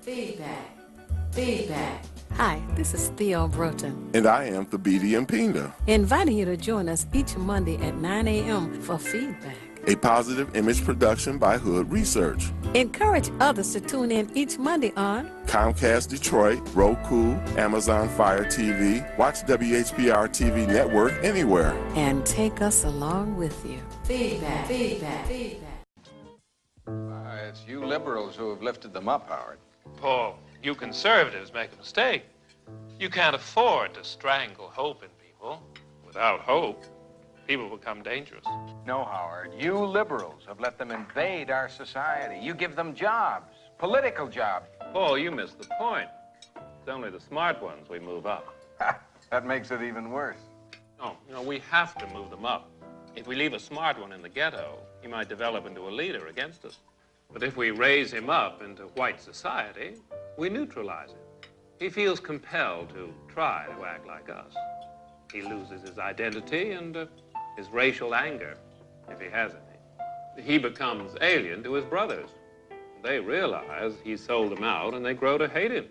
Feedback. Feedback. Hi, this is Theo Broughton. And I am Thabiti Mpinga. Inviting you to join us each Monday at 9 a.m. for Feedback, A positive image production by Hood Research. Encourage others to tune in each Monday on Comcast Detroit, Roku, Amazon Fire TV, watch WHPR TV Network anywhere. And take us along with you. Feedback, feedback, feedback. It's you liberals who have lifted them up, Howard. Paul, you conservatives make a mistake. You can't afford to strangle hope in people. Without hope, people become dangerous. No, Howard, you liberals have let them invade our society. You give them jobs, political jobs. Paul, you missed the point. It's only the smart ones we move up. That makes it even worse. No, we have to move them up. If we leave a smart one in the ghetto, he might develop into a leader against us. But if we raise him up into white society, we neutralize him. He feels compelled to try to act like us. He loses his identity and his racial anger, if he has any. He becomes alien to his brothers. They realize he sold them out and they grow to hate him.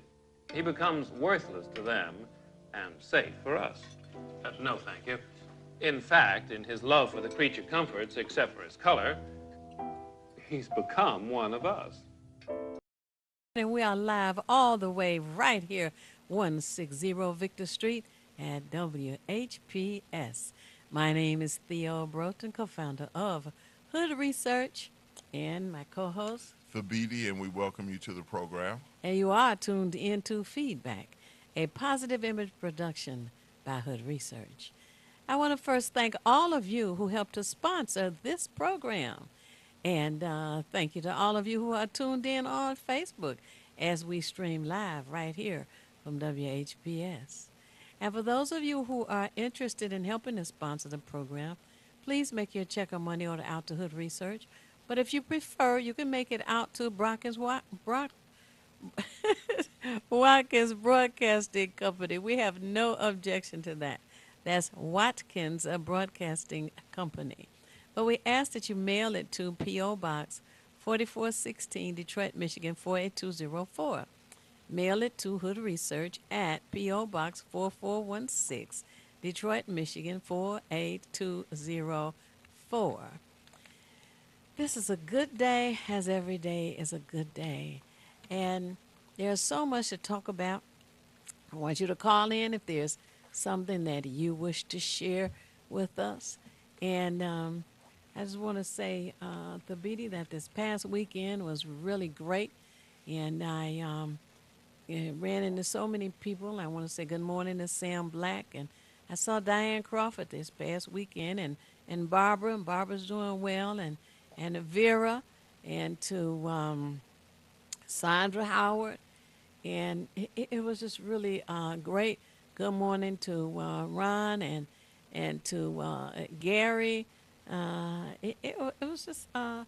He becomes worthless to them and safe for us. No, thank you. In fact, in his love for the creature comforts, except for his color, he's become one of us. And we are live all the way right here, 160 Victor Street at WHPS. My name is Theo Broughton, co-founder of Hood Research, and my co-host, Thabiti, and we welcome you to the program. And you are tuned into Feedback, a positive image production by Hood Research. I want to first thank all of you who helped to sponsor this program. And thank you to all of you who are tuned in on Facebook as we stream live right here from WHPS. And for those of you who are interested in helping to sponsor the program, please make your check or money order out to Hood Research. But if you prefer, you can make it out to Watkins Broadcasting Company. We have no objection to that. That's Watkins Broadcasting Company. But we ask that you mail it to P.O. Box 4416, Detroit, Michigan 48204. Mail it to Hood Research at P.O. Box 4416, Detroit, Michigan 48204. This is a good day, as every day is a good day. And there's so much to talk about. I want you to call in if there's something that you wish to share with us. And I just want to say, Thabiti, that this past weekend was really great. And I ran into so many people. I want to say good morning to Sam Black. And I saw Diane Crawford this past weekend, and Barbara. And Barbara's doing well. And Vera, and to Sandra Howard. And it was just really great. Good morning to Ron and to Gary. It was just a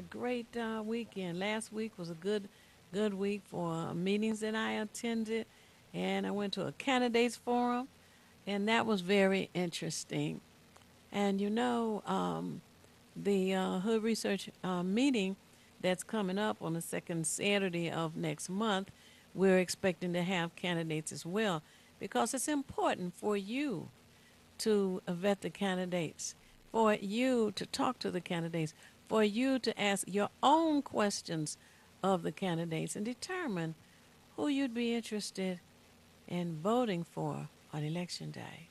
great weekend. Last week was a good week for meetings that I attended, and I went to a candidates forum, and that was very interesting. And the Hood Research meeting that's coming up on the second Saturday of next month, we're expecting to have candidates as well, because it's important for you to vet the candidates, for you to talk to the candidates, for you to ask your own questions of the candidates and determine who you'd be interested in voting for on Election Day.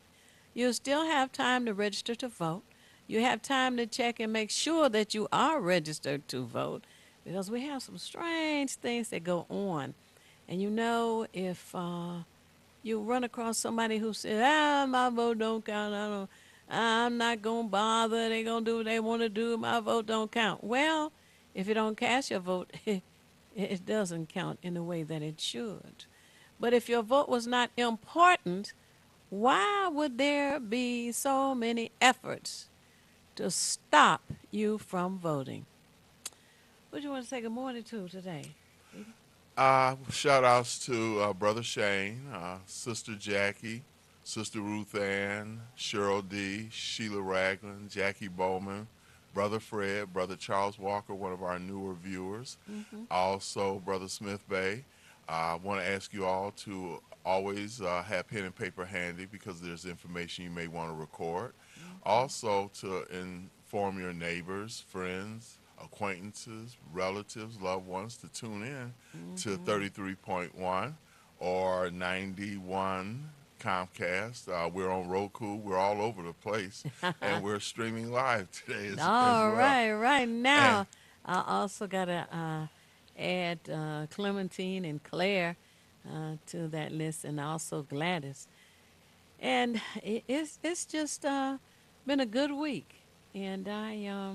You still have time to register to vote. You have time to check and make sure that you are registered to vote, because we have some strange things that go on. And if you run across somebody who says, my vote don't count, I'm not going to bother, they're going to do what they want to do, my vote don't count. Well, if you don't cast your vote, it doesn't count in the way that it should. But if your vote was not important, why would there be so many efforts to stop you from voting? What do you want to say good morning to today? Shout outs to Brother Shane, Sister Jackie, Sister Ruth Ann, Cheryl D., Sheila Ragland, Jackie Bowman, Brother Fred, Brother Charles Walker, one of our newer viewers, also Brother Smith Bay, I want to ask you all to always have pen and paper handy because there's information you may want to record. Also, to inform your neighbors, friends, acquaintances, relatives, loved ones to tune in to 33.1 or 91 Comcast. We're on Roku. We're all over the place, and we're streaming live today as All well. right, right And now. I also got to add Clementine and Claire to that list, and also Gladys. And it's just been a good week. And I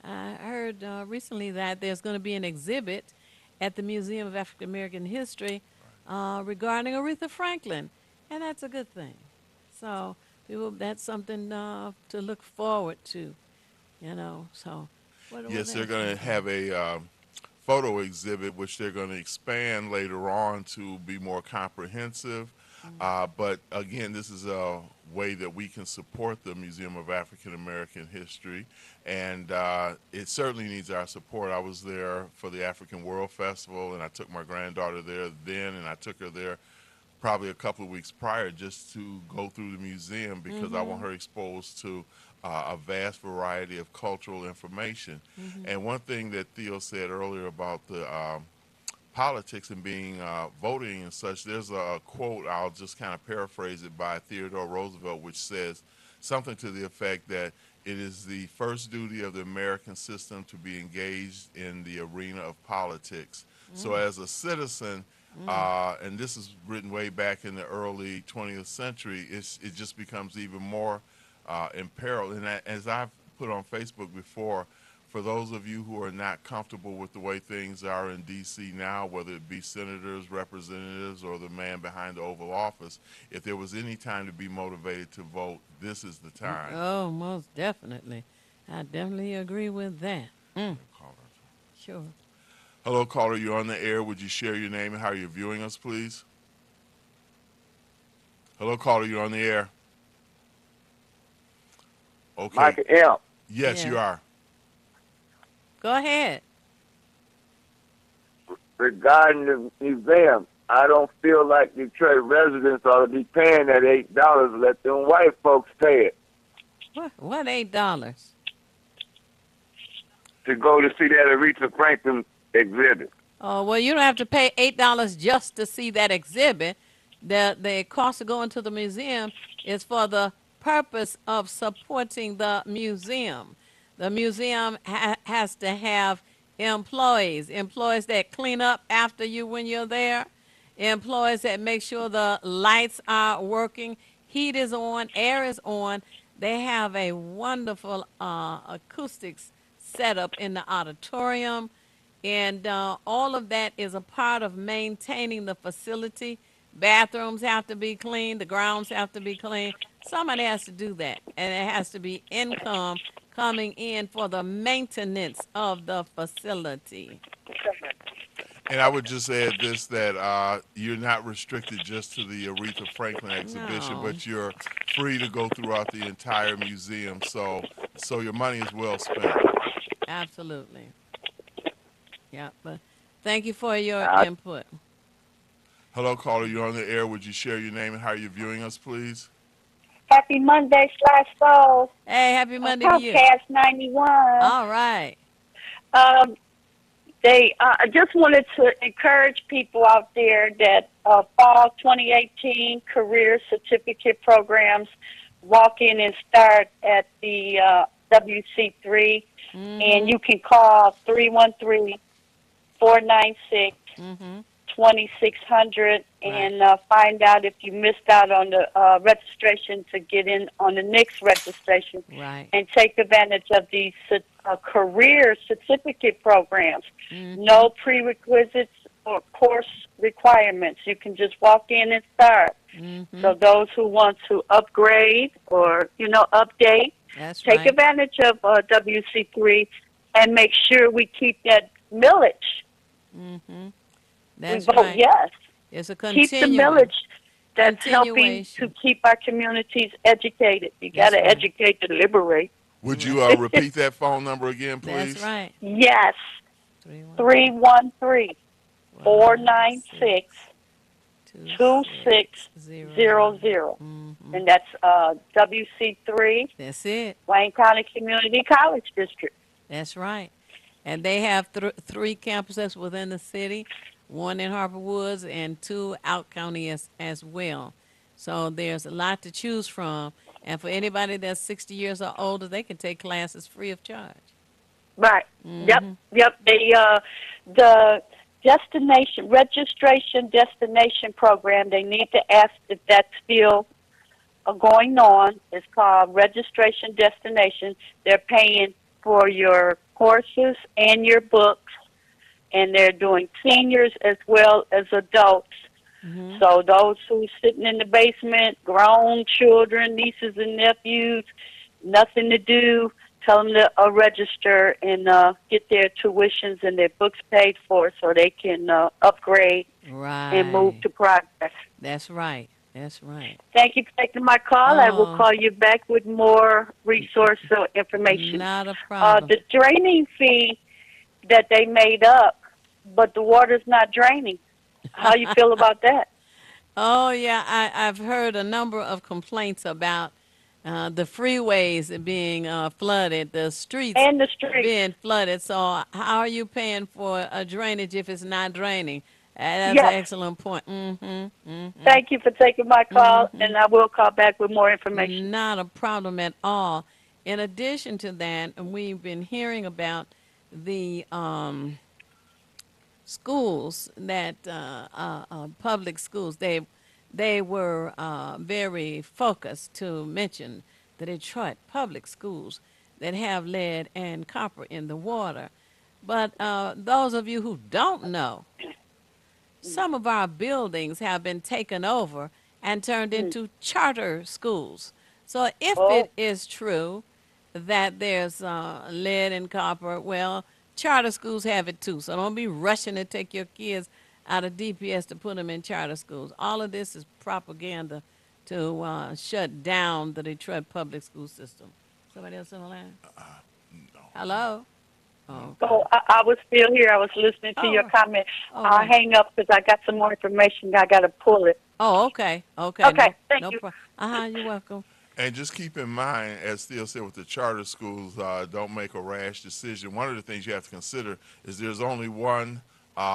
heard recently that there's going to be an exhibit at the Museum of African American History regarding Aretha Franklin, and that's a good thing. So that's something to look forward to, you know. So what yes, they're else going we to got? have a photo exhibit, which they're going to expand later on to be more comprehensive. But again, this is a way that we can support the Museum of African American History, and it certainly needs our support. I was there for the African World Festival, and I took my granddaughter there then, and I took her there probably a couple of weeks prior just to go through the museum because I want her exposed to a vast variety of cultural information. And one thing that Theo said earlier about the politics and being voting and such, there's a quote, I'll just kind of paraphrase it, by Theodore Roosevelt, which says something to the effect that it is the first duty of the American system to be engaged in the arena of politics. So as a citizen, and this is written way back in the early 20th century, it just becomes even more imperiled. And as I've put on Facebook before, for those of you who are not comfortable with the way things are in D.C. now, whether it be senators, representatives, or the man behind the Oval Office, if there was any time to be motivated to vote, this is the time. Oh, most definitely. I definitely agree with that. Sure. Hello, caller. You're on the air. Would you share your name and how you're viewing us, please? Hello, caller. You're on the air. Okay. Michael M. Yes, Yeah. you are. Go ahead. Regarding the museum, I don't feel like Detroit residents ought to be paying that $8. Let them white folks pay it What $8? to go to see that Aretha Franklin exhibit. Oh, well, you don't have to pay $8 just to see that exhibit. The cost of going to the museum is for the purpose of supporting the museum. The museum has to have employees that clean up after you when you're there, employees that make sure the lights are working, heat is on, air is on. They have a wonderful acoustics setup in the auditorium, and all of that is a part of maintaining the facility. Bathrooms have to be clean, the grounds have to be clean. Somebody has to do that, and it has to be income coming in for the maintenance of the facility. And I would just add this, that you're not restricted just to the Aretha Franklin exhibition, No. but you're free to go throughout the entire museum. So your money is well spent. Absolutely. Yeah, but thank you for your input. Hello, caller. You're on the air. Would you share your name and how you're viewing us, please? Happy Monday, Slash Soul. Hey, happy Monday to you. Comcast 91. All right. I just wanted to encourage people out there that fall 2018 career certificate programs walk in and start at the WC3, and you can call 313-496-2600 and find out if you missed out on the registration to get in on the next registration, Right. and take advantage of these career certificate programs. No prerequisites or course requirements. You can just walk in and start. So those who want to upgrade or, update, That's take right. advantage of WC3 and make sure we keep that millage. That's we vote right. yes. It's a Keep the continuum. millage that's helping Continuation. to keep our communities educated. You got That's to right. educate to liberate. Would you repeat that phone number again, please? That's right. Yes, 313. 313 496 2600. Mm-hmm. And that's WC3, That's it. Wayne County Community College District. That's right. And they have three campuses within the city, one in Harper Woods and two out county as well. So there's a lot to choose from. And for anybody that's 60 years or older, they can take classes free of charge. Right. Yep. The destination registration destination program. They need to ask if that's still going on. It's called registration destination. They're paying for your courses and your books, and they're doing seniors as well as adults. So those who sitting in the basement, grown children, nieces and nephews, nothing to do, tell them to register and get their tuitions and their books paid for so they can upgrade and move to progress. That's right. That's right. Thank you for taking my call. I will call you back with more resource information. Not a problem. The draining fee that they made up, but the water's not draining. How you feel about that? Oh, yeah. I've heard a number of complaints about the freeways being flooded, the streets And the street. being flooded. So how are you paying for a drainage if it's not draining? That's Yes. an excellent point. Thank you for taking my call, and I will call back with more information. Not a problem at all. In addition to that, we've been hearing about the schools that public schools. They were very focused to mention the Detroit public schools that have lead and copper in the water. But those of you who don't know, some of our buildings have been taken over and turned into charter schools. So if it is true that there's lead and copper, well, charter schools have it too. So don't be rushing to take your kids out of DPS to put them in charter schools. All of this is propaganda to shut down the Detroit public school system. Somebody else on the line? No. Hello? Oh, So I was still here. I was listening to your comment. I'll right. hang up because I got some more information. I got to pull it. Oh, okay. Okay. Okay, thank you. You're welcome. And just keep in mind, as Theo said, with the charter schools, don't make a rash decision. One of the things you have to consider is there's only one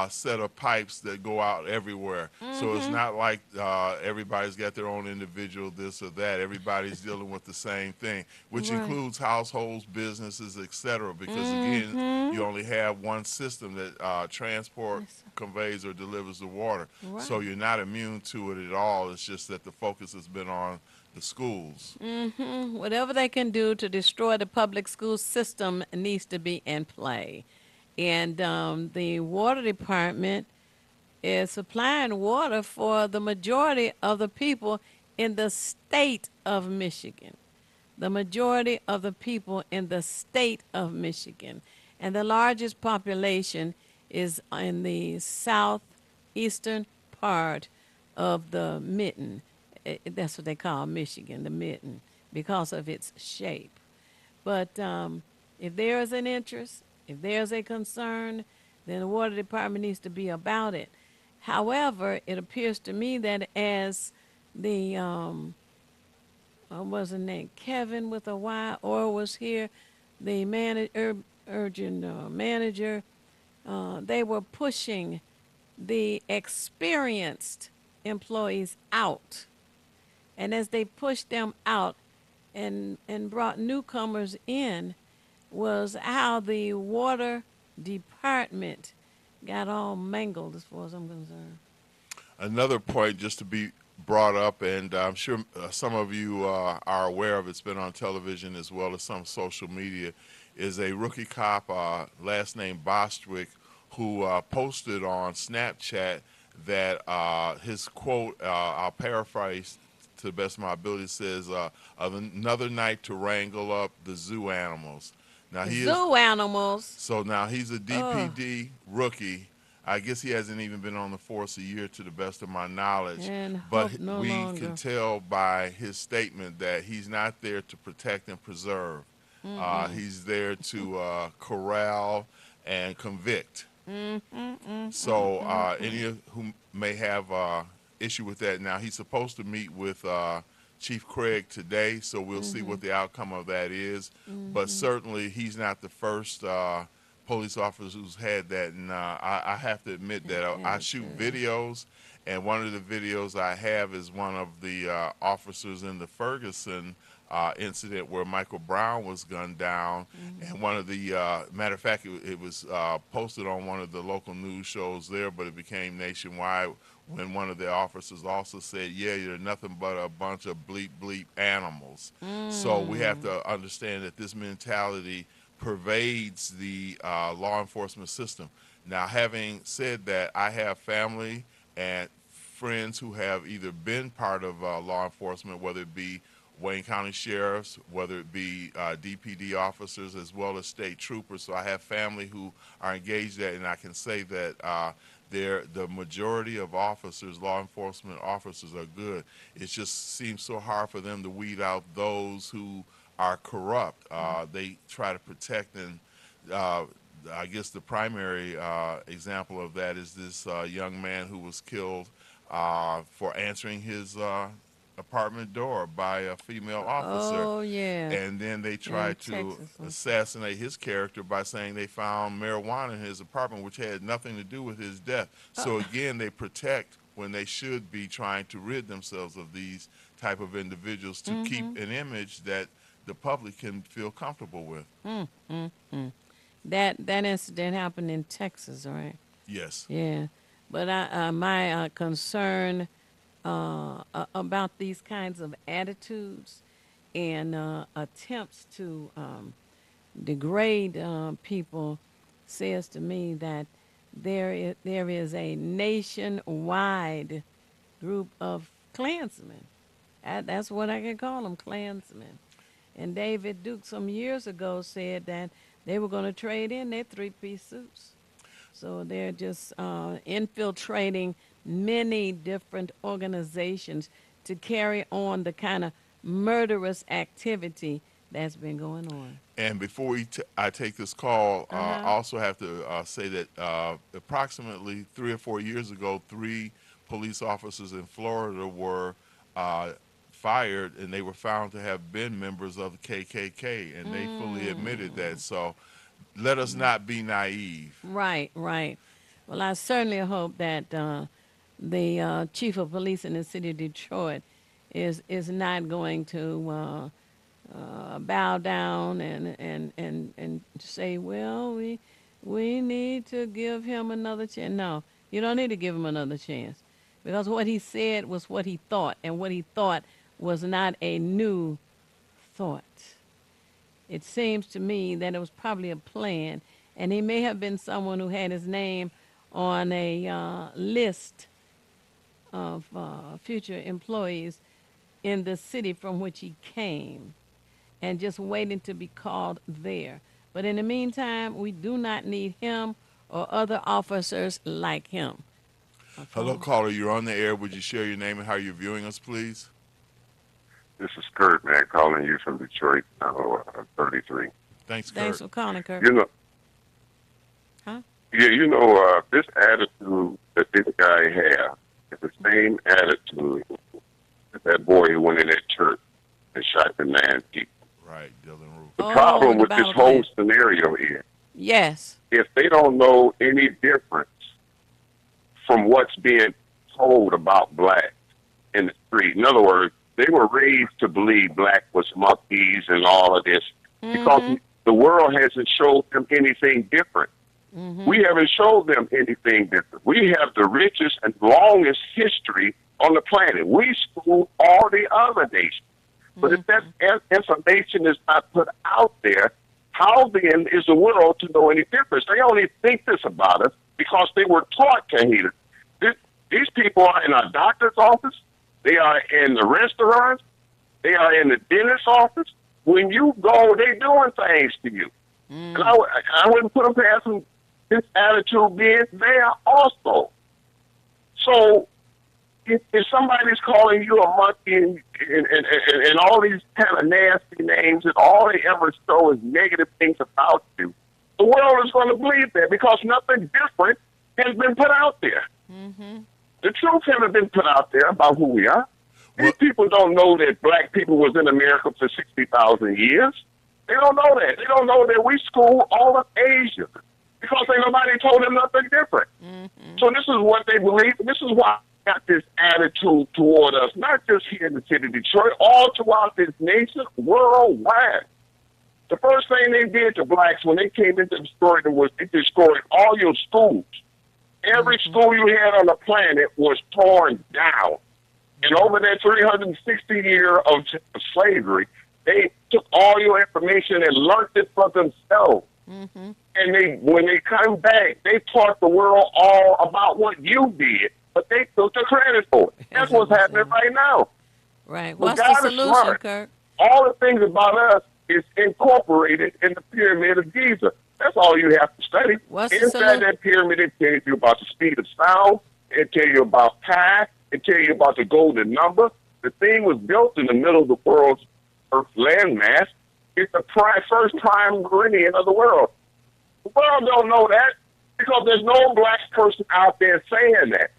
set of pipes that go out everywhere. So it's not like everybody's got their own individual this or that. Everybody's dealing with the same thing, which Right. includes households, businesses, etc. Because again, you only have one system that transports, conveys, or delivers the water. Right. So you're not immune to it at all. It's just that the focus has been on the schools. Whatever they can do to destroy the public school system needs to be in play. And the water department is supplying water for the majority of the people in the state of Michigan. The majority of the people in the state of Michigan. And the largest population is in the southeastern part of the mitten. That's what they call Michigan, the mitten, because of its shape. But if there is an interest, if there's a concern, then the water department needs to be about it. However, it appears to me that as the, what was his name, Kevin with a Y, or was here, the urgent manager, they were pushing the experienced employees out. And as they pushed them out and brought newcomers in, was how the water department got all mangled as far as I'm concerned. Another point just to be brought up, and I'm sure some of you are aware of, it's been on television as well as some social media, is a rookie cop, last name Bostwick, who posted on Snapchat that his quote, I'll paraphrase to the best of my ability, says, another night to wrangle up the zoo animals. Now Animals. So now he's a DPD rookie. I guess he hasn't even been on the force a year to the best of my knowledge. And but hope no we longer. can tell by his statement that he's not there to protect and preserve. He's there to corral and convict. So any who may have issue with that, now he's supposed to meet with Chief Craig today, so we'll see what the outcome of that is. But certainly he's not the first police officer who's had that, and I have to admit that I shoot videos, and one of the videos I have is one of the officers in the Ferguson incident where Michael Brown was gunned down, and one of the matter of fact, it was posted on one of the local news shows there, but it became nationwide when one of the officers also said, "Yeah, you're nothing but a bunch of bleep bleep animals." So we have to understand that this mentality pervades the law enforcement system. Now, having said that, I have family and friends who have either been part of law enforcement, whether it be Wayne County sheriffs, whether it be DPD officers, as well as state troopers. So I have family who are engaged in that, and I can say that the majority of officers, law enforcement officers, are good. It just seems so hard for them to weed out those who are corrupt. They try to protect, and I guess the primary example of that is this young man who was killed for answering his apartment door by a female officer. Oh, yeah. And then they tried to Texas. assassinate his character by saying they found marijuana in his apartment, which had nothing to do with his death. So again, they protect when they should be trying to rid themselves of these type of individuals to keep an image that the public can feel comfortable with. That incident happened in Texas, right? Yes. Yeah. But my concern about these kinds of attitudes and attempts to degrade people says to me that there is a nationwide group of Klansmen. That's what I can call them, Klansmen. And David Duke some years ago said that they were going to trade in their three-piece suits. So they're just infiltrating many different organizations to carry on the kind of murderous activity that's been going on. And before I take this call, I also have to say that approximately 3 or 4 years ago, 3 police officers in Florida were fired, and they were found to have been members of the KKK, and they fully admitted that. So let us not be naive. Right, right. Well, I certainly hope that the chief of police in the city of Detroit is not going to bow down and say, well, we need to give him another chance. No, you don't need to give him another chance, because what he said was what he thought, and what he thought was not a new thought. It seems to me that it was probably a plan, and he may have been someone who had his name on a list of future employees in the city from which he came, and just waiting to be called there. But in the meantime, we do not need him or other officers like him. Hello, caller. You're on the air. Would you share your name and how you're viewing us, please? This is Kurt, man, calling you from Detroit, 33. Thanks, Kurt. Thanks for calling, Kurt. You know, Huh? yeah, this attitude that this guy has is the same attitude that that boy who went in that church and shot the 9 people. Right, Dylan Roof. The problem the with this Bible whole says. scenario is, Yes. if they don't know any difference from what's being told about black in the street, in other words, they were raised to believe black was monkeys and all of this because the world hasn't showed them anything different. We haven't showed them anything different. We have the richest and longest history on the planet. We school all the other nations. But if that information is not put out there, how then is the world to know any difference? They only think this about us because they were taught to hate us. These people are in a doctor's office. They are in the restaurants. They are in the dentist's office. When you go, they're doing things to you. And I wouldn't put them past them, this attitude being there also. So if somebody's calling you a monkey and all these kind of nasty names, and all they ever show is negative things about you, The world is going to believe that because nothing different has been put out there. The truth hasn't been put out there about who we are. These Well- people don't know that black people was in America for 60,000 years. They don't know that. They don't know that we school all of Asia because ain't nobody told them nothing different. So this is what they believe. This is why I got this attitude toward us, not just here in the city of Detroit, all throughout this nation, worldwide. The first thing they did to blacks when they came into Detroit was they destroyed all your schools. Every school you had on the planet was torn down. And over that 360 year of slavery, they took all your information and learned it for themselves. And when they come back, they taught the world all about what you did, but they took the credit for it. That's what's happening right now. Right. But What's God the is solution, smart. Kirk? All the things about us is incorporated in the pyramid of Giza. That's all you have to study. What's the Inside solution? that pyramid, it tells you about the speed of sound. It tells you about pi. It tells you about the golden number. The thing was built in the middle of the world's Earth landmass. It's the first prime meridian of the world. The world don't know that because there's no black person out there saying that.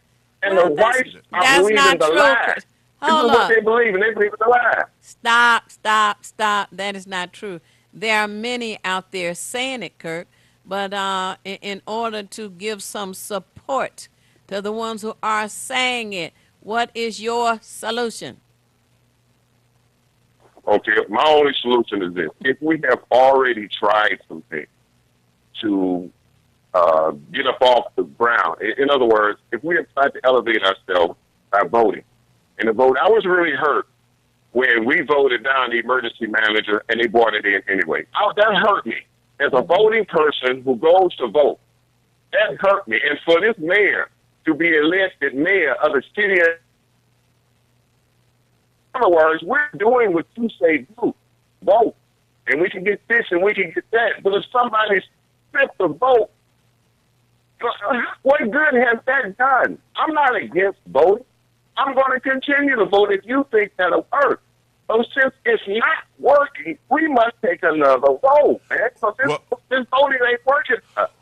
And Well, the that's- whites are that's believing not the true, lie. Chris. This Hold is what up. they believe, and they believe in the lie. Stop. That is not true. There are many out there saying it, Kirk, but in order to give some support to the ones who are saying it, what is your solution? Okay, my only solution is this. If we have already tried something to get up off the ground, in other words, if we have tried to elevate ourselves by voting, and the vote, I was really hurt when we voted down the emergency manager and they brought it in anyway. That hurt me. As a voting person who goes to vote, that hurt me. And for this mayor to be elected mayor of the city of in other words, we're doing what you say do. Vote. And we can get this and we can get that. But if somebody's stripped the vote, what good has that done? I'm not against voting. I'm going to continue to vote if you think that'll work. So since it's not working, we must take another vote, man. So this voting ain't working.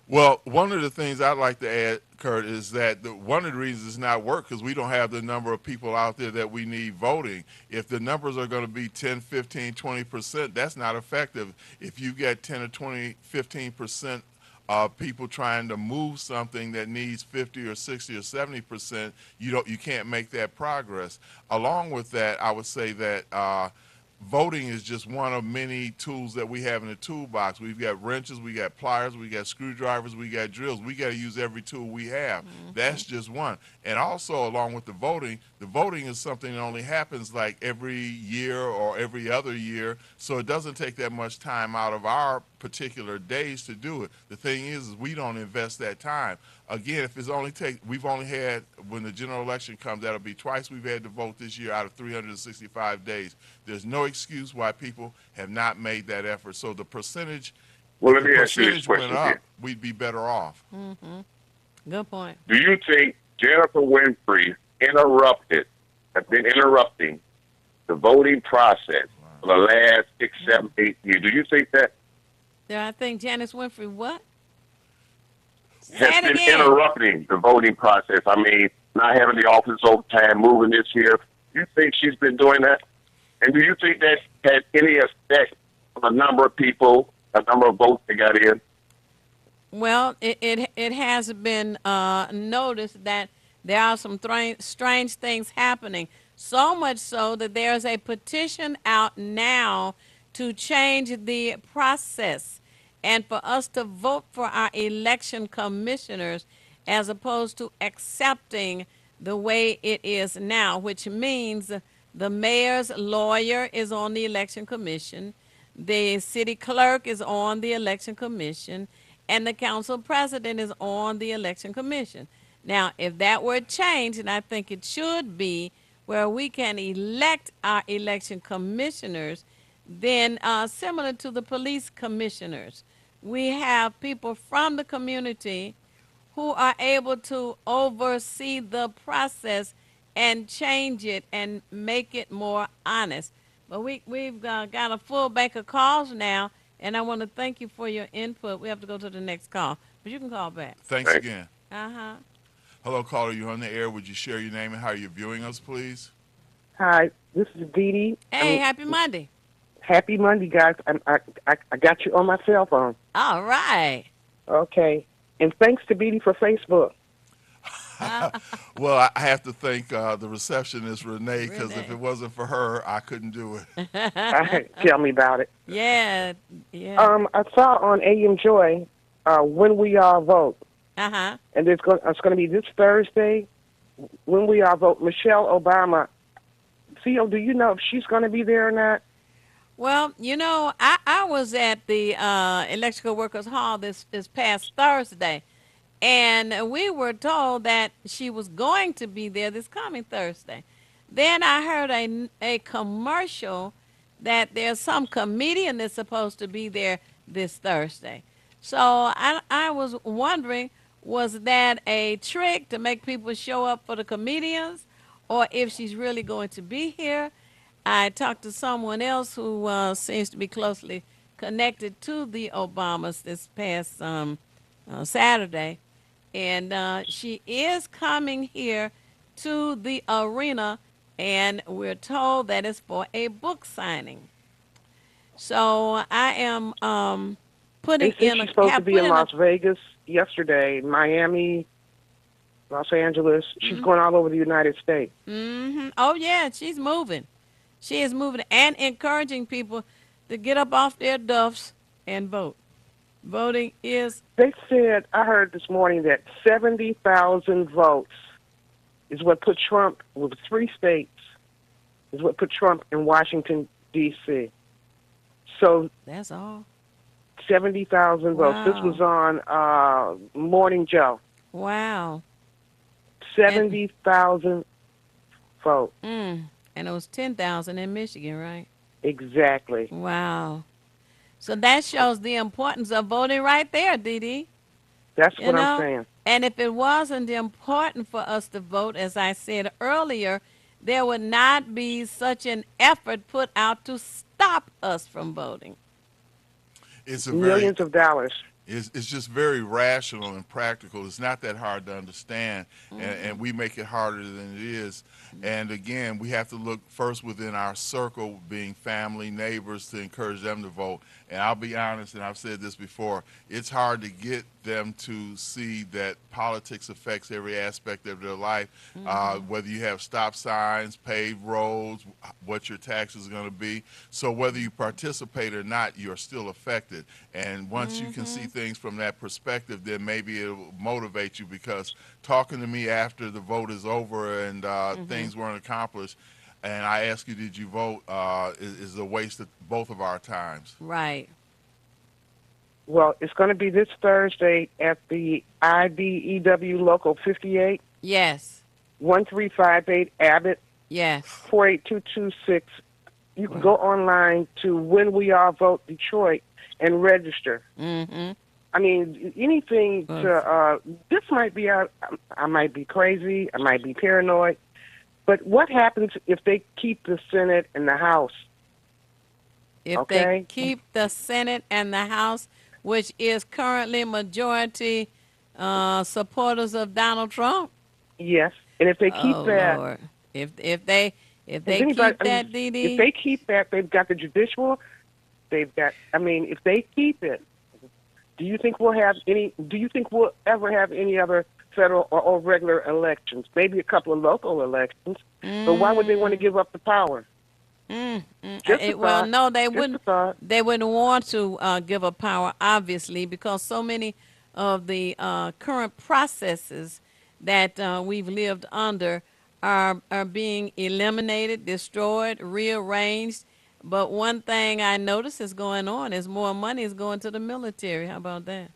Well, one of the things I'd like to add, Kurt, is that one of the reasons it's not work because we don't have the number of people out there that we need voting. If the numbers are going to be 10, 15, 20%, that's not effective. If you get 10 or 20, 15% of people trying to move something that needs 50 or 60 or 70%, you can't make that progress. Along with that, I would say that voting is just one of many tools that we have in the toolbox. We've got wrenches, we got pliers, we got screwdrivers, we got drills. We got to use every tool we have. That's just one. And also, along with the voting is something that only happens like every year or every other year, so it doesn't take that much time out of our particular days to do it. The thing is we don't invest that time. Again, if it's we've only had, when the general election comes, that'll be twice we've had to vote this year out of 365 days. There's no excuse why people have not made that effort. So the percentage, Well, if let me the ask you this percentage went question up, here. we'd be better off. Good point. Do you think Jennifer Winfrey has been interrupting the voting process for the last 6, 7, 8 years? Do you think that I think Janice Winfrey, what? Say has it been again. interrupting the voting process? I mean, not having the office overtime, moving this here. Do you think she's been doing that? And do you think that had any effect on the number of people, the number of votes that got in? Well, it has been noticed that there are some strange things happening, so much so that there's a petition out now to change the process and for us to vote for our election commissioners as opposed to accepting the way it is now, which means the mayor's lawyer is on the election commission, the city clerk is on the election commission, and the council president is on the election commission. Now, if that were changed, and I think it should be, where we can elect our election commissioners, then similar to the police commissioners, we have people from the community who are able to oversee the process and change it and make it more honest. But we've got a full bank of calls now, And I want to thank you for your input. We have to go to the next call, but you can call back. Thanks Thanks. again. Uh-huh. Hello, caller. You're on the air. Would you share your name and how you're viewing us, please? Hi, this is Dee Dee. Hey, happy Monday. Happy Monday, guys. I got you on my cell phone. All right. Okay. And thanks to Dee Dee for Facebook. Well, I have to thank the receptionist, Renee, because if Renee. it wasn't for her, I couldn't do it. Tell me about it. Yeah, yeah. I saw on AM Joy When We All Vote, Uh-huh. and it's going to be this Thursday. When We All Vote, Michelle Obama. Theo, do you know if she's going to be there or not? Well, I was at the Electrical Workers Hall this past Thursday, and we were told that she was going to be there this coming Thursday. Then I heard a commercial that there's some comedian that's supposed to be there this Thursday. So I was wondering, was that a trick to make people show up for the comedians, or if she's really going to be here? I talked to someone else who seems to be closely connected to the Obamas this past Saturday, and she is coming here to the arena, and we're told that it's for a book signing. So I am They putting said in she's supposed to have be put in in a Las Vegas yesterday, Miami, Los Angeles. She's going all over the United States. Oh yeah, she's moving. She is moving and encouraging people to get up off their duffs and vote. Voting is They said, I heard this morning that 70,000 votes is what put Trump, with 3 states, is what put Trump in Washington, D.C. So that's all. 70,000 votes. This Wow. was on Morning Joe. Wow. 70,000 votes. And it was 10,000 in Michigan, right? Exactly. Wow. So that shows the importance of voting right there, Dee Dee. That's You what I'm know? saying. And if it wasn't important for us to vote, as I said earlier, there would not be such an effort put out to stop us from voting. It's a very Millions of dollars. it's just very rational and practical. It's not that hard to understand, and we make it harder than it is. And again, we have to look first within our circle, being family, neighbors, to encourage them to vote. And I'll be honest, and I've said this before, it's hard to get them to see that politics affects every aspect of their life, whether you have stop signs, paved roads, what your taxes are going to be. So whether you participate or not, you're still affected. And once you can see things from that perspective, then maybe it'll motivate you, because talking to me after the vote is over and things weren't accomplished, and I ask you, did you vote, is a waste of both of our times. Right. Well, it's going to be this Thursday at the IBEW Local 58, Yes. 1358 Abbott, Yes. 48226. You can go online to When We All Vote Detroit and register. Mm-hmm. I mean, anything to, this might be, I might be crazy, I might be paranoid, but what happens if they keep the Senate and the House? If Okay. they keep the Senate and the House, which is currently majority supporters of Donald Trump. Yes. And if they keep Oh that, Lord. If they if keep anybody- I that, mean, Dee Dee. if they keep that, they've got the judicial, they've got, I mean, if they keep it, do you think we'll ever have any other federal or regular elections? Maybe a couple of local elections, but why would they want to give up the power? Just a Well, thought. no, they Just a wouldn't. thought. They wouldn't want to give up power, obviously, because so many of the current processes that we've lived under are being eliminated, destroyed, rearranged. But one thing I notice is going on is more money is going to the military. How about that?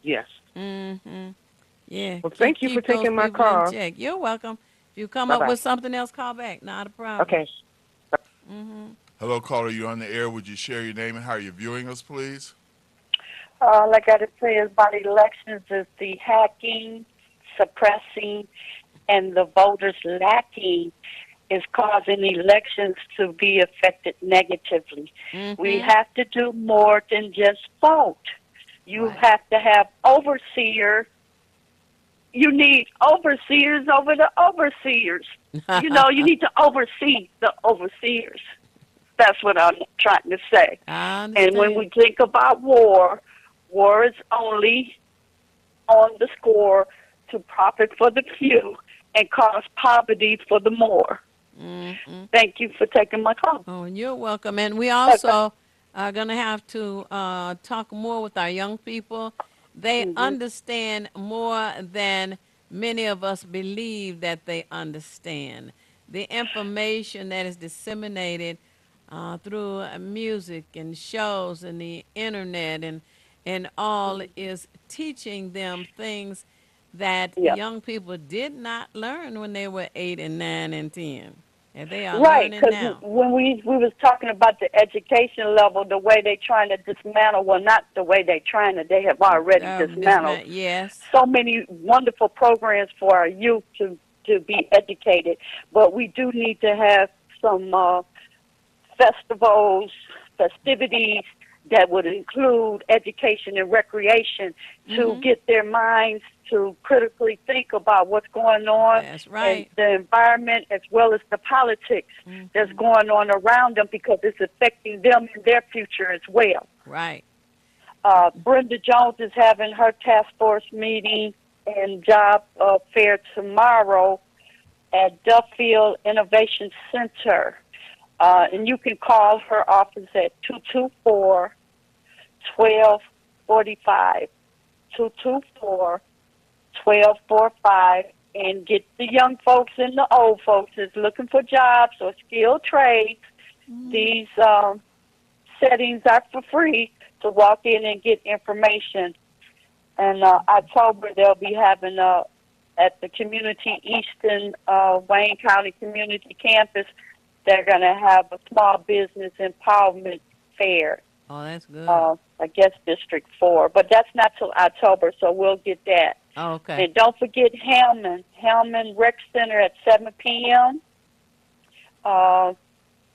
Yes. Mm-hmm. Yeah. Well, thank you for keep those taking my people in call. check. You're welcome. If you come up Bye-bye. with something else, call back. Not a problem. Okay. Hello, caller, you're on the air. Would you share your name and how you're viewing us, please? All I got to say about elections is the hacking, suppressing, and the voters lacking is causing elections to be affected negatively. We have to do more than just vote. You have to have overseers. You need overseers over the overseers. You know, you need to oversee the overseers. That's what I'm trying to say. I understand. And when we think about war, war is only on the score to profit for the few and cause poverty for the more. Thank you for taking my call. Oh, you're welcome. And we also are going to have to talk more with our young people. They understand more than many of us believe that they understand. The information that is disseminated through music and shows and the internet and all is teaching them things that young people did not learn when they were 8 and 9 and 10. And they are Right, learning because now. when we was talking about the education level, the way they trying to dismantle, well, not the way they trying to, they have already dismantled yes. so many wonderful programs for our youth to be educated. But we do need to have some festivals, festivities that would include education and recreation to get their minds to critically think about what's going on That's right. in the environment as well as the politics that's going on around them, because it's affecting them and their future as well. Right. Brenda Jones is having her task force meeting and job fair tomorrow at Duffield Innovation Center. And you can call her office at 224-1245, 224-1245, and get the young folks and the old folks that's looking for jobs or skilled trades. These settings are for free to walk in and get information. And October they'll be having at the Community Eastern Wayne County Community Campus, they're going to have a small business empowerment fair. Oh, that's good. I guess District 4. But that's not till October, so we'll get that. Oh, okay. And don't forget Hellman Rec Center at 7 p.m.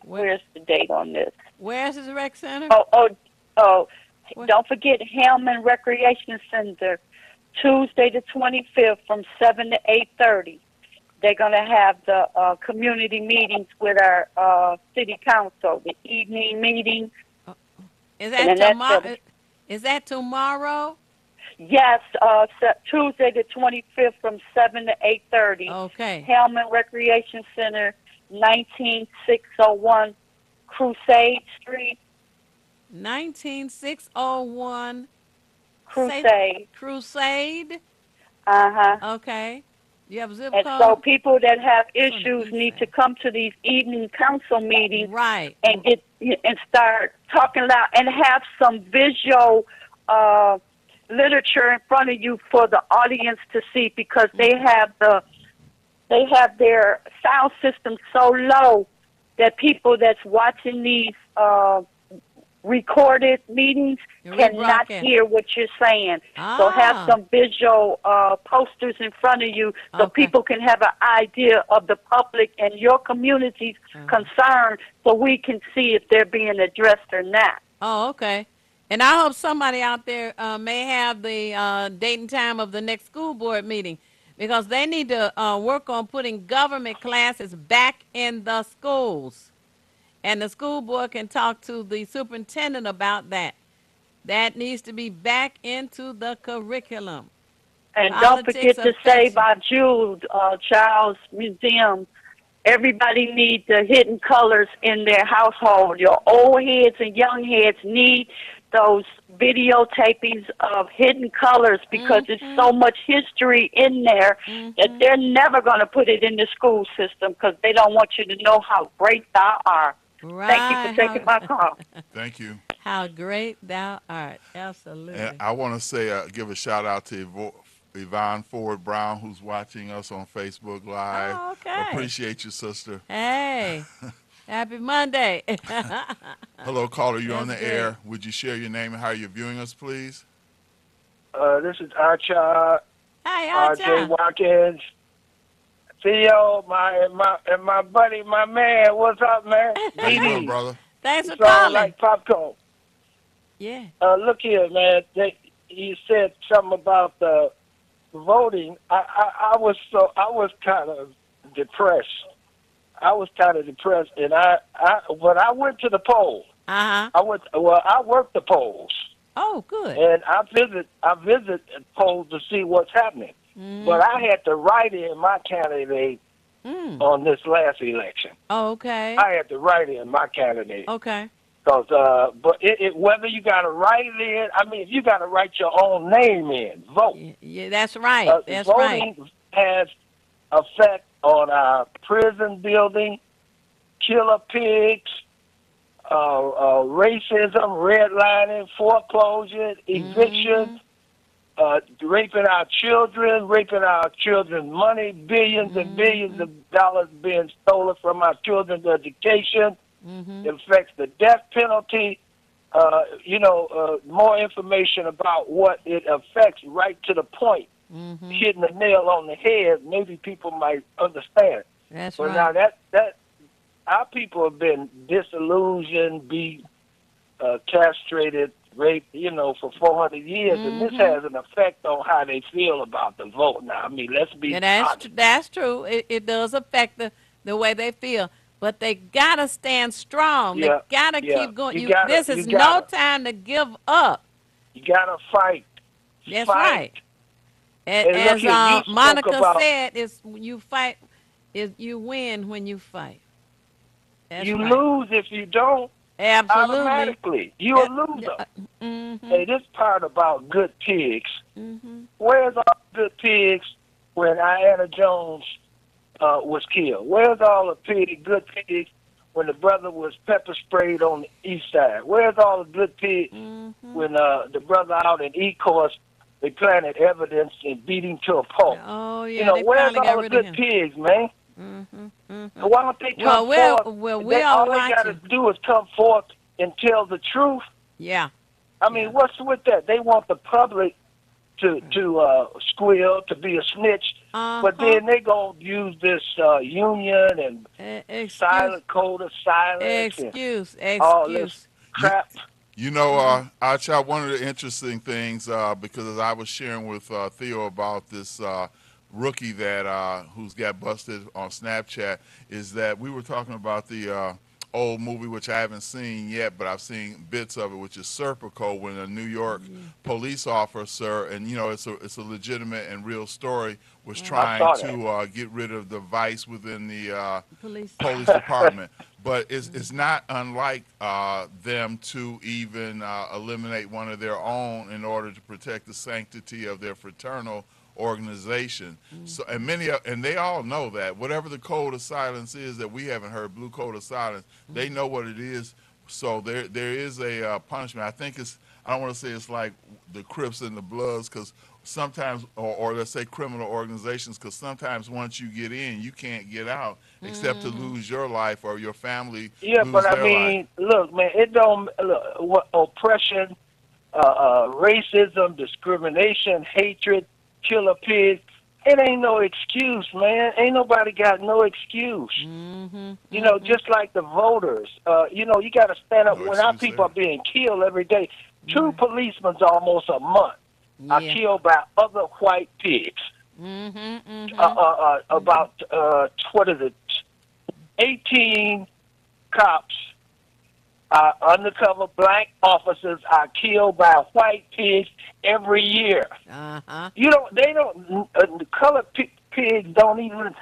Where's the date on this? Where's the rec center? Don't forget Hellman Recreation Center, Tuesday the 25th from 7 to 8:30. They're going to have the community meetings with our city council, the evening meeting. Is that tomorrow? Is that tomorrow? Yes, Tuesday the 25th from 7 to 8:30. Okay. Hellman Recreation Center, 19601 Crusade Street. 19601 Crusade. Okay. You have a zip And code? so people that have issues need to come to these evening council meetings, right, and start talking loud and have some visual literature in front of you for the audience to see, because they have their sound system so low that people that's watching these recorded meetings cannot hear what you're saying. So have some visual posters in front of you so people can have an idea of the public and your community's concern, so we can see if they're being addressed or not. Oh, okay. And I hope somebody out there may have the date and time of the next school board meeting, because they need to work on putting government classes back in the schools. And the school board can talk to the superintendent about that. That needs to be back into the curriculum. And don't forget to Save Our Child's Museum. Everybody needs the hidden colors in their household. Your old heads and young heads need those videotapings of hidden colors, because there's so much history in there that they're never going to put it in the school system, because they don't want you to know how great thou art. Right. Thank you for taking my call. Thank you. How great thou art. Absolutely. And I want to say, give a shout out to Yvonne Ford Brown, who's watching us on Facebook Live. Oh, okay. Appreciate you, sister. Hey, happy Monday. Hello, caller. You're on the That's good. air. Would you share your name and how you're viewing us, please? This is Archa. Hi, R.J. Archa. Watkins. Theo, my buddy, my man. What's up, man? How you doing, DD. brother? Thanks for It's all calling. like popcorn. Yeah. Look here, man. You said something about the voting. I was kind of depressed. And when I went to the poll, Uh-huh. I worked the polls, Oh, good. and I visit polls to see what's happening. But I had to write in my candidate on this last election. Okay. I had to write in my candidate. Okay. Cause, but whether you got to write it in, I mean, if you got to write your own name in, vote. Yeah, that's right. That's voting right. has effect on our prison building, killer pigs, racism, redlining, foreclosure, evictions, raping our children's money, billions and billions of dollars being stolen from our children's education. It affects the death penalty. More information about what it affects right to the point, hitting the nail on the head, maybe people might understand. That's But right. now that our people have been disillusioned, castrated, raped, for 400 years, and this has an effect on how they feel about the vote. Now, I mean, let's be honest. That's true. It does affect the way they feel. But they gotta stand strong. Yeah, They gotta yeah. keep going. You gotta- This you is gotta. no time to give up. You gotta fight. That's Fight. right. And look As here, you spoke Monica about- said, is you fight, is you win when you fight. That's You right. lose if you don't. Absolutely. Automatically, you a loser. Mm-hmm. Hey, this part about good pigs. Mm-hmm. Where's all the good pigs when Diana Jones was killed? Where's all the good pigs when the brother was pepper sprayed on the east side? Where's all the good pigs when the brother out in Ecorse, they planted evidence and beat him to a pulp? Oh yeah. They Where's finally got all the rid of good him. pigs, man? Why don't they come Well, forth? we're all all they got to watching. do is come forth and tell the truth. Yeah. I mean, what's with that? They want the public to squeal, to be a snitch, but then they gonna use this union and silent code of silence and all this crap. You know, Acha, one of the interesting things, because as I was sharing with Theo about this rookie that who's got busted on Snapchat, is that we were talking about the old movie, which I haven't seen yet, but I've seen bits of it, which is Serpico, when a New York police officer, and it's a legitimate and real story, was trying to get rid of the vice within the police department. But it's not unlike them to even eliminate one of their own in order to protect the sanctity of their fraternal organization. So and they all know that whatever the code of silence is that we haven't heard, blue code of silence, they know what it is. So there is a punishment. I think I don't want to say it's like the Crips and the Bloods, because sometimes, or let's say criminal organizations, because sometimes once you get in, you can't get out except to lose your life or your family. Yeah, lose but I their mean, life. look, man, it don't oppression, racism, discrimination, hatred, killer pigs. It ain't no excuse, man. Ain't nobody got no excuse. Just like the voters. You got to stand up when our people are being killed every day. 2 policemen almost a month are killed by other white pigs. About 18 cops, undercover black officers are killed by white pigs every year. The colored pigs don't even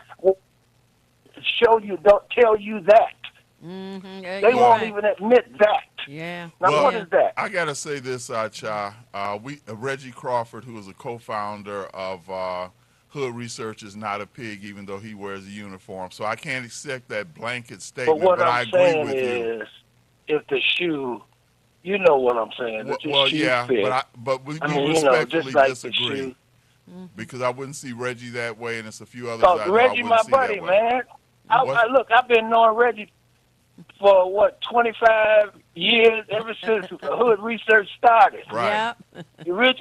don't tell you that. They won't even admit that. Yeah. Now, what is that? I gotta say this, Cha. Reggie Crawford, who is a co-founder of Hood Research, is not a pig, even though he wears a uniform. So I can't accept that blanket statement. But what I I'm agree saying with you. is, if the shoe, you know what I'm saying. If the shoe fits, but we just respectfully like the disagree. shoe. Because I wouldn't see Reggie that way, and there's a few others So I know Reggie, I my wouldn't see buddy, that way. man. Look, I've been knowing Reggie for 25 years, ever since Hood Research started. Right. Yep.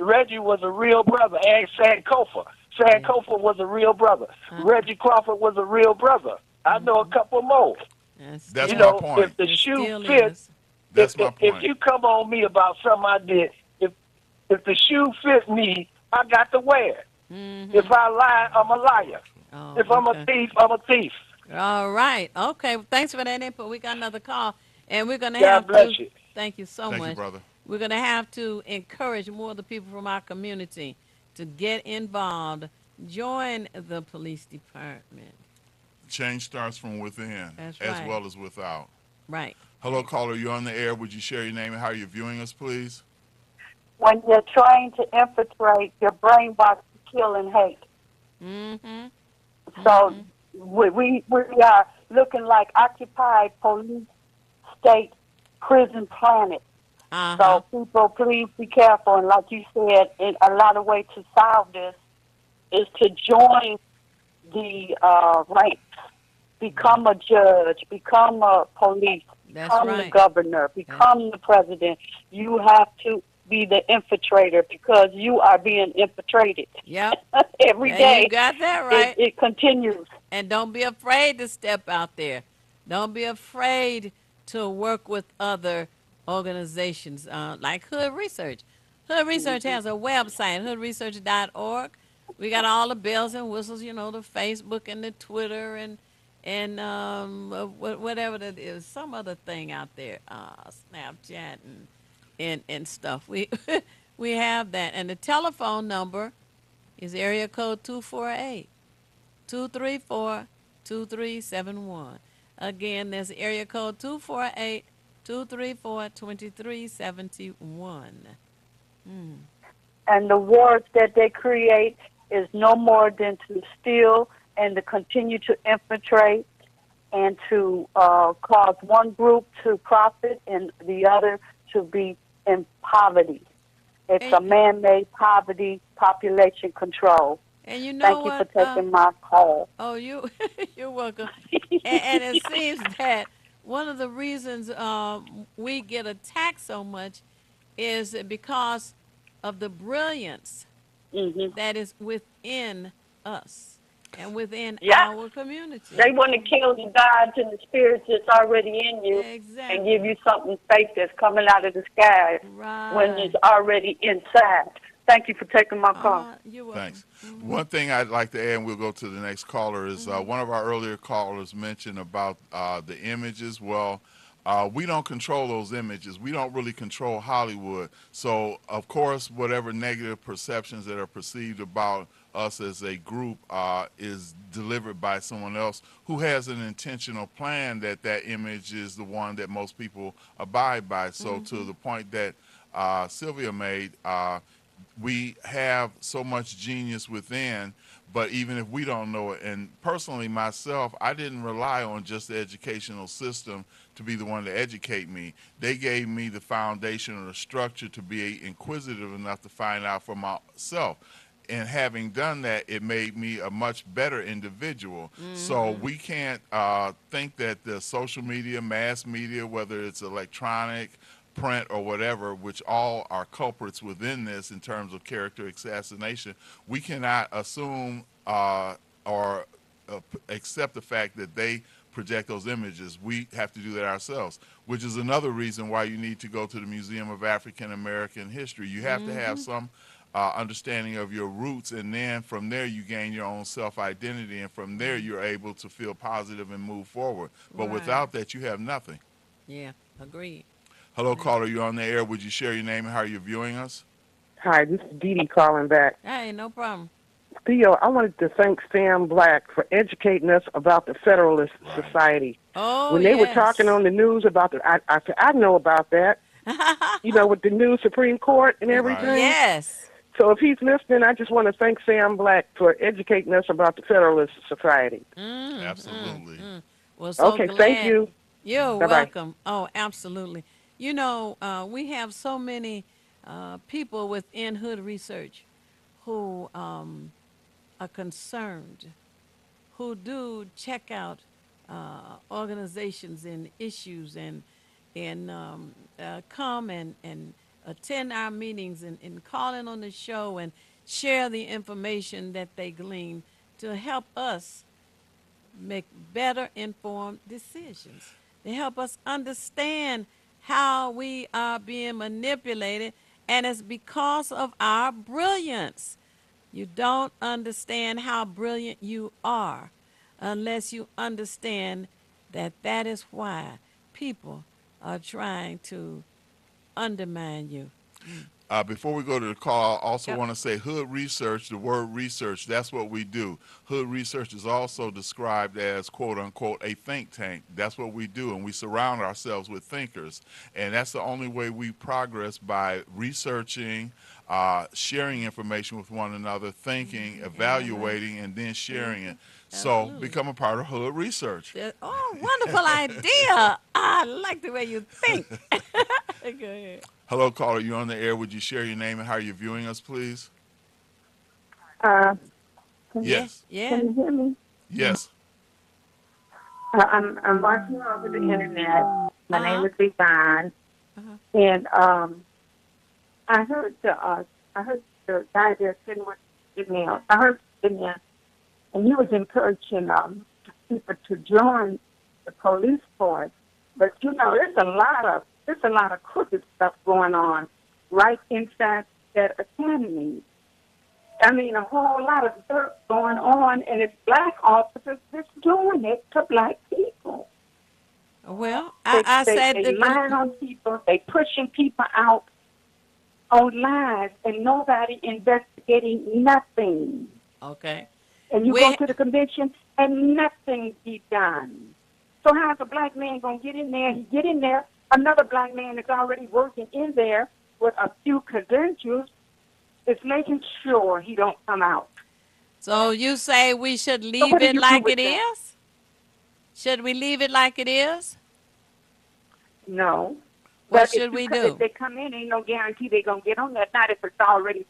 Reggie was a real brother, and Sankofa. Sankofa was a real brother. Reggie Crawford was a real brother. I know a couple more. That's You my know, point. if the It shoe still fits, is. That's if, my if point. you come on me about something I did, if the shoe fit me, I got to wear it. If I lie, I'm a liar. Oh, If I'm a okay. thief, I'm a thief. All right. Okay. Well, thanks for that input. We got another call, and we're going to God have to. bless you. Thank you so Thank you, much. brother. We're going to have to encourage more of the people from our community to get involved, join the police department. Change starts from within That's as right. well as without. Right. Hello, caller. You're on the air. Would you share your name and how you're viewing us, please? When you're trying to infiltrate, your brain box to kill and hate. Mm-hmm. So we are looking like occupied police state prison planet. Uh-huh. So people, please be careful. And like you said, a lot of ways to solve this is to join the ranks, become a judge, become a police, That's become the right. governor, become the president. You have to be the infiltrator because you are being infiltrated. Yep. Every And day you got that right. it continues. And don't be afraid to step out there. Don't be afraid to work with other organizations like Hood Research. Hood Research has a website, hoodresearch.org. We got all the bells and whistles, you know, the Facebook and the Twitter and whatever that is, some other thing out there, Snapchat and stuff. We we have that, and the telephone number is area code 248 234 2371. Again, there's area code 248 234 2371. And the wars that they create is no more than to steal and to continue to infiltrate and to cause one group to profit and the other to be in poverty. It's a man-made poverty population control. And you know Thank you what? for taking my call. Oh, you're welcome. And it seems that one of the reasons we get attacked so much is because of the brilliance that is within us and within our community. They want to kill the gods and the spirits that's already in you Exactly. and give you something fake that's coming out of the sky when it's already inside. Thank you for taking my call. You're welcome. Thanks. One thing I'd like to add, and we'll go to the next caller, is one of our earlier callers mentioned about the images. Well, we don't control those images. We don't really control Hollywood. So, of course, whatever negative perceptions that are perceived about us as a group is delivered by someone else who has an intentional plan that that image is the one that most people abide by. So, to the point that Sylvia made, we have so much genius within, but even if we don't know it, and personally myself, I didn't rely on just the educational system to be the one to educate me. They gave me the foundation or the structure to be inquisitive enough to find out for myself. And having done that, it made me a much better individual. So we can't think that the social media, mass media, whether it's electronic, print, or whatever, which all are culprits within this in terms of character assassination, we cannot assume or accept the fact that they project those images. We have to do that ourselves, which is another reason why you need to go to the Museum of African American History. You have to have some understanding of your roots, and then from there you gain your own self-identity, and from there you're able to feel positive and move forward. But without that, you have nothing. Yeah, agreed. Hello, caller. You're on the air. Would you share your name and how you're viewing us? Hi, this is Dee Dee calling back. Hey, no problem. Theo, I wanted to thank Sam Black for educating us about the Federalist Society. Oh, when they were talking on the news about the, I said, I know about that. You know, with the new Supreme Court and everything. Yes. So if he's listening, I just want to thank Sam Black for educating us about the Federalist Society. Absolutely. Well, so okay, glad. thank you. You're Bye-bye. welcome. Oh, absolutely. You know, we have so many people within Hood Research who are concerned, who do check out organizations and issues and come and attend our meetings and call in on the show and share the information that they glean to help us make better informed decisions. They help us understand how we are being manipulated, and it's because of our brilliance. You don't understand how brilliant you are unless you understand that that is why people are trying to undermine you. Before we go to the call, I also Yep. want to say Hood Research, the word research, that's what we do. Hood Research is also described as, quote unquote, a think tank. That's what we do, and we surround ourselves with thinkers. And that's the only way we progress, by researching, sharing information with one another, thinking, evaluating, and then sharing it. So Absolutely. become a part of Hood Research. Oh, wonderful idea. I like the way you think. Go ahead. Hello, caller. You're on the air. Would you share your name and how you're viewing us, please? Uh, Yeah, Yes. yeah. can you hear me? Yes. I'm watching over the internet. My name Uh-huh. is Yvonne, Uh-huh. and I heard the guy there sitting with Janelle. I heard Janelle, and he was encouraging people to join the police force. But you know, there's a lot of crooked stuff going on right inside that academy. I mean, a whole lot of dirt going on, and it's black officers that's doing it to black people. Well, They I they said they that lying on people. They pushing people out on lies, and nobody investigating nothing. okay. And you go We to the convention, and nothing be done. So how's a black man gonna get in there? He get in there. Another black man that's already working in there with a few credentials is making sure he don't come out. so you say we should So leave what do it you do like with it that? is? Should we leave it like it is? No. What But should we if do? they come in, ain't no guarantee they're going to get on that. Not if it's already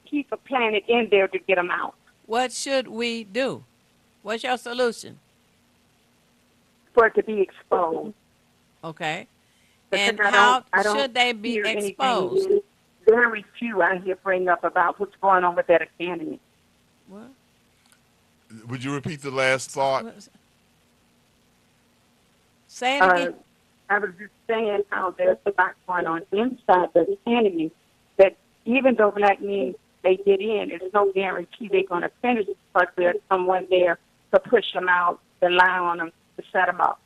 people planted in there to get them out. What should we do? What's your solution? For it to be exposed. Okay. Because And how I don't should they be hear exposed? anything. Very few I hear bring up about what's going on with that academy. What? Would you repeat the last thought? Say it again. I was just saying how there's a lot going on inside the academy that even though black men, they get in, there's no guarantee they're going to finish because there's someone there to push them out, rely on them, to set them up.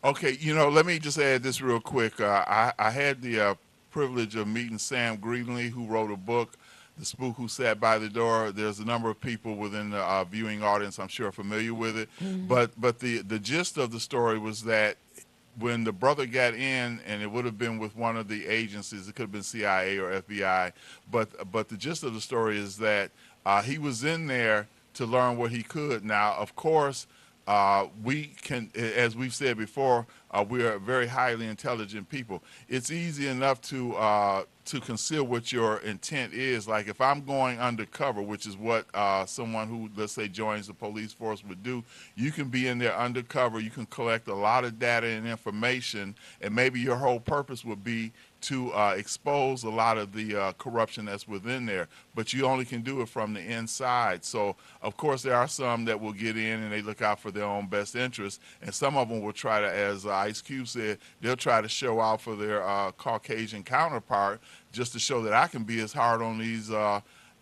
Okay, let me just add this real quick. I had the privilege of meeting Sam Greenlee, who wrote a book, The Spook Who Sat by the Door. There's a number of people within the viewing audience, I'm sure, are familiar with it. But the gist of the story was that when the brother got in, and it would have been with one of the agencies, it could have been CIA or FBI, but the gist of the story is that he was in there to learn what he could. Now, of course, we can, as we've said before, we are very highly intelligent people. It's easy enough to conceal what your intent is. Like if I'm going undercover, which is what someone who, let's say, joins the police force would do, you can be in there undercover. You can collect a lot of data and information, and maybe your whole purpose would be to expose a lot of the corruption that's within there, but you only can do it from the inside. So, of course, there are some that will get in and they look out for their own best interest, and some of them will try to, as Ice Cube said, they'll try to show out for their Caucasian counterpart just to show that I can be as hard on these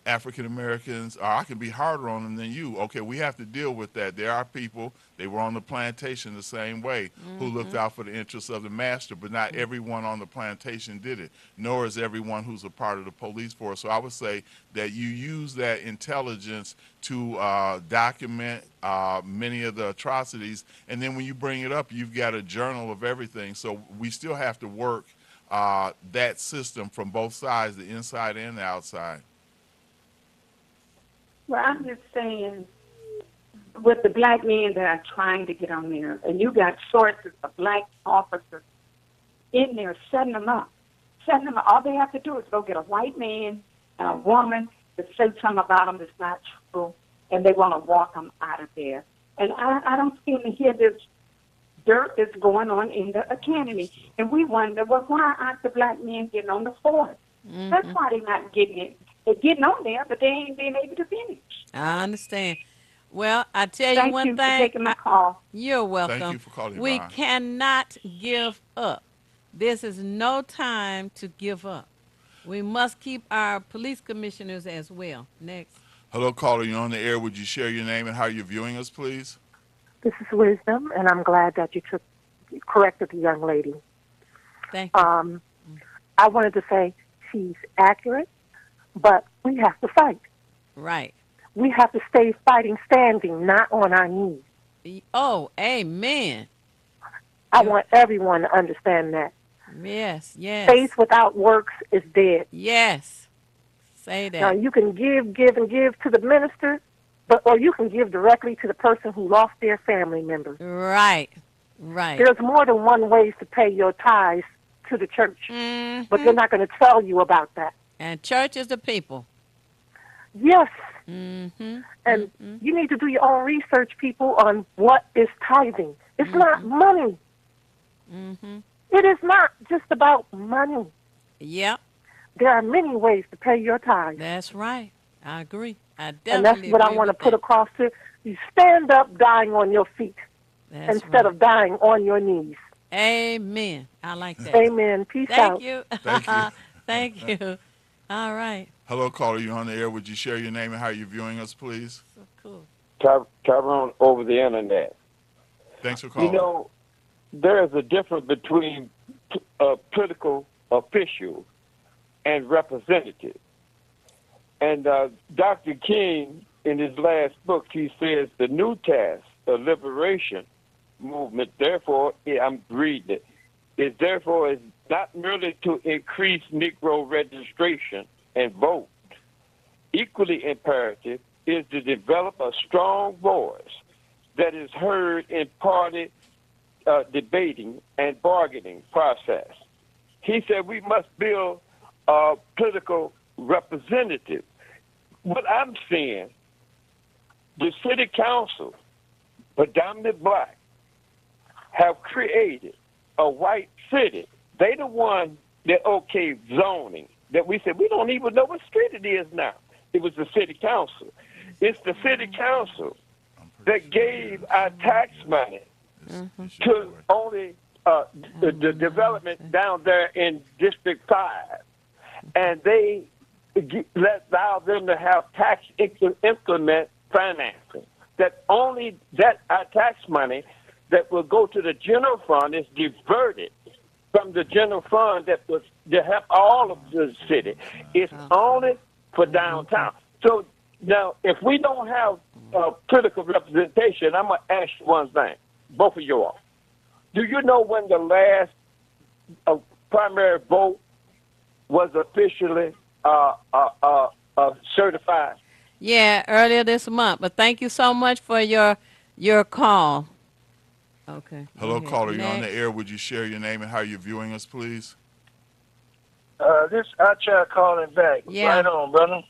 African Americans, or I can be harder on them than you. Okay, we have to deal with that. There are people, they were on the plantation the same way, who looked out for the interests of the master, but not everyone on the plantation did it, nor is everyone who's a part of the police force. So I would say that you use that intelligence to document many of the atrocities, and then when you bring it up, you've got a journal of everything. So we still have to work that system from both sides, the inside and the outside. Well, I'm just saying, with the black men that are trying to get on there, and you got sources of black officers in there setting them up. All they have to do is go get a white man and a woman to say something about them that's not true, and they want to walk them out of there. And I don't seem to hear this dirt that's going on in the academy. And we wonder, well, why aren't the black men getting on the force? That's why they're not getting it. they're getting on there, but they ain't being able to finish. I understand. Well, I tell you Thank one you for thing. taking my call. You're Thank welcome. you for calling, We Yvonne. cannot give up. This is no time to give up. We must keep our police commissioners as well. Next. Hello, caller. You're on the air. Would you share your name and how you're viewing us, please? This is Wisdom, and I'm glad that you corrected the young lady. Thank you. I wanted to say she's accurate, but we have to fight. Right. We have to stay fighting, standing, not on our knees. Oh, amen. I want everyone to understand that. Yes, yes. Faith without works is dead. Yes. Say that. Now, you can give and give to the minister, or you can give directly to the person who lost their family member. Right, right. There's more than one way to pay your tithes to the church, but they're not going to tell you about that. And church is the people. Yes. Mm-hmm. And you need to do your own research, people, on what is tithing. It's not money. Mm-hmm. It is not just about money. Yep. There are many ways to pay your tithes. That's right. I agree. I definitely And that's what I agree want to with put that. across to you. Stand up dying on your feet That's instead right. of dying on your knees. Amen. I like that. Amen. Peace out. Thank you. Thank you. Thank you. All right. Hello, caller. You're on the air. Would you share your name and how you're viewing us, please? So cool. Tyrone over the internet. Thanks for calling. You know, there is a difference between political officials and representatives. And Dr. King, in his last book, he says the new task, the liberation movement, therefore, I'm reading it, is therefore is not merely to increase Negro registration and vote. Equally imperative is to develop a strong voice that is heard in party debating and bargaining process. He said we must build a political representative. What I'm seeing, the city council, predominantly black, have created a white city. They the one that okayed zoning, that we said we don't even know what street it is now. It was the city council. It's the city council that gave our tax money to only the development down there in District 5. And they allow them to have tax increment financing. That only that our tax money that will go to the general fund is diverted from the general fund that was to help all of the city. It's only for downtown. So now, if we don't have political representation, I'm going to ask you one thing, both of you all. Do you know when the last primary vote was officially certified? Yeah, earlier this month. But thank you so much for your call. Okay. Hello, go ahead. caller. You're on the Next. air. Would you share your name and how you're viewing us, please? I try calling back. Yeah. Right on, brother.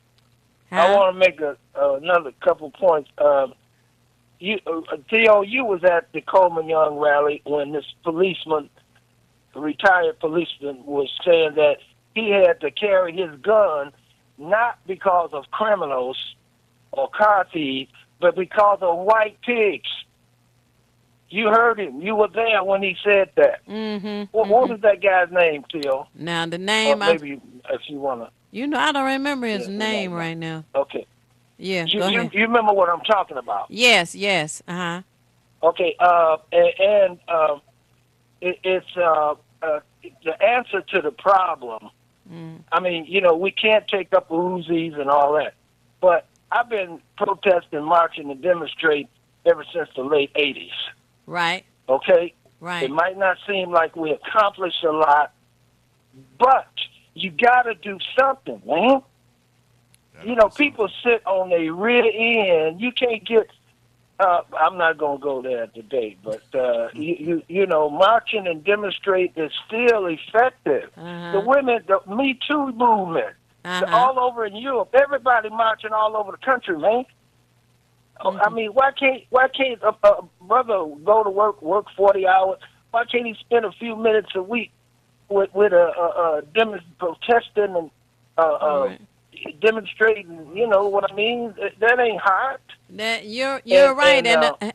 I Huh? want to make another couple points. Theo, you was at the Coleman Young rally when this policeman, retired policeman, was saying that he had to carry his gun not because of criminals or car thieves, but because of white pigs. You heard him. You were there when he said that. Mm-hmm. What was that guy's name, Theo? Now the Or name, maybe if you want to. you know, I don't remember his Yeah, name yeah. right now. Okay. Yeah, You, go you, ahead. you remember what I'm talking about? Yes, yes. Uh-huh. Okay. It's the answer to the problem. I mean, you know, we can't take up Uzis and all that. But I've been protesting, marching, and demonstrating ever since the late 80s. Right, Okay? right. It might not seem like we accomplished a lot, but you got to do something, man. You know, people sit on their rear end. You can't get. I'm not going to go there today, but you know, marching and demonstrate is still effective. Uh-huh. The women, the Me Too movement, all over in Europe, everybody marching all over the country, man. I mean, why can't a brother go to work 40 hours? Why can't he spend a few minutes a week with a protesting and demonstrating. You know what I mean? That ain't hard. That you're right,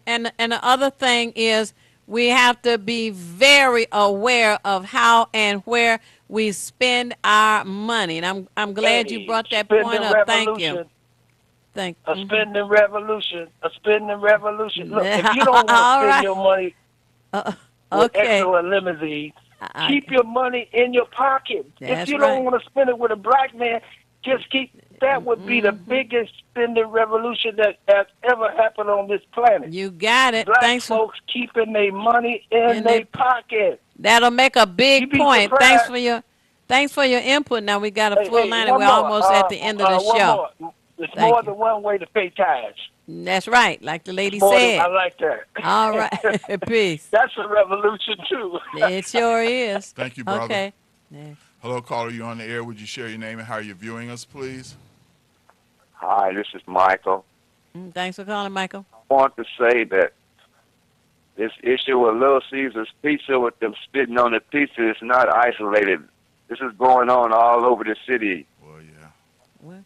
and the other thing is we have to be very aware of how and where we spend our money. And I'm glad you brought that point up. Thank you. Thank a spending revolution. A spending revolution. Look, if you don't want to All spend right. your money with Okay. extra limousines, keep your money in your pocket. That's If you don't right. want to spend it with a black man, just keep. That would be the biggest spending revolution that has ever happened on this planet. You got it. Black Thanks for folks keeping their money in their pocket. that'll make a big You'd be point. surprised. Thanks for your input. Now we got a full line and one we're more. almost at the end of the one show. more. There's Thank more you. than one way to pay tithes. That's right, like the lady More than- said. I like that. All right. Peace. That's a revolution too. It sure is. Thank you, brother. Okay. Hello, caller. You on the air? Would you share your name and how you're viewing us, please? Hi, this is Michael. Thanks for calling, Michael. I want to say that this issue with Little Caesar's Pizza with them spitting on the pizza is not isolated. This is going on all over the city. Well, yeah. What?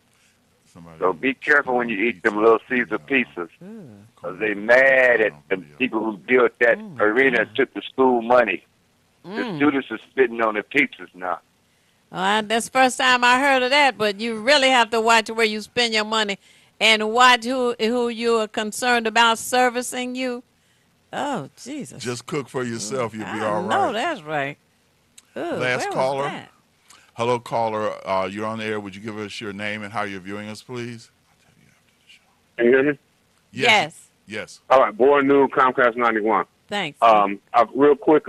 So be careful when you eat them Little Caesar pizzas. Because they mad at the people who built that arena and took the school money. The students are spitting on the pizzas now. That's the first time I heard of that, but you really have to watch where you spend your money and watch who you are concerned about servicing you. Oh, Jesus. Just cook for yourself. You'll be I all know right. that's right. Ooh, Last where was caller. that? Hello, caller. You're on the air. Would you give us your name and how you're viewing us, please? Can you hear me? Yes. Yes. All right, Boy New, Comcast 91. Thanks. Real quick,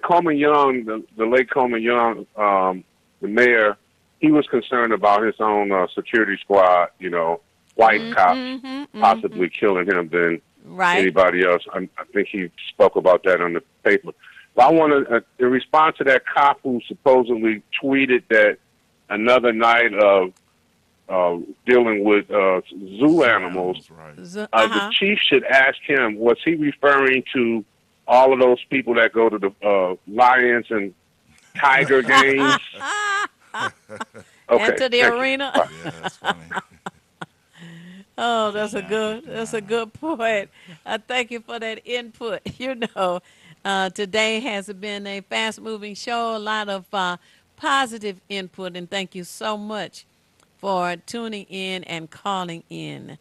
Coleman Young, the late Coleman Young, the mayor, he was concerned about his own security squad, white cops possibly killing him than anybody else. I think he spoke about that on the paper. But I want to, in response to that cop who supposedly tweeted that another night of dealing with zoo animals, the chief should ask him, was he referring to all of those people that go to the Lions and Tiger games? And to the arena. Yeah, that's funny. Oh, that's a good point. I thank you for that input. Today has been a fast-moving show, a lot of positive input, and thank you so much for tuning in and calling in.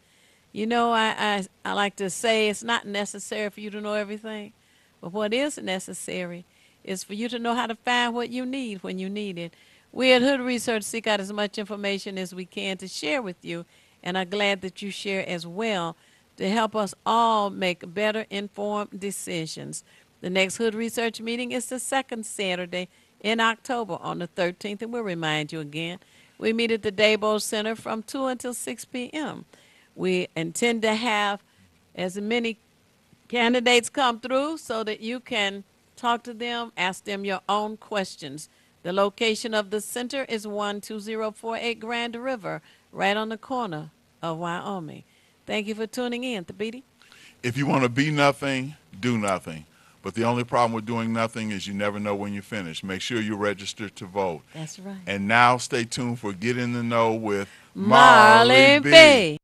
I like to say it's not necessary for you to know everything, but what is necessary is for you to know how to find what you need when you need it. We at Hood Research seek out as much information as we can to share with you, and I'm glad that you share as well to help us all make better informed decisions. The next Hood Research meeting is the second Saturday in October on the 13th, and we'll remind you again, we meet at the Dabo Center from 2 until 6 p.m. We intend to have as many candidates come through so that you can talk to them, ask them your own questions. The location of the center is 12048 Grand River, right on the corner of Wyoming. Thank you for tuning in, Thabiti. If you want to be nothing, do nothing. But the only problem with doing nothing is you never know when you finish. Make sure you register to vote. That's right. And now stay tuned for Get in the Know with Marley B.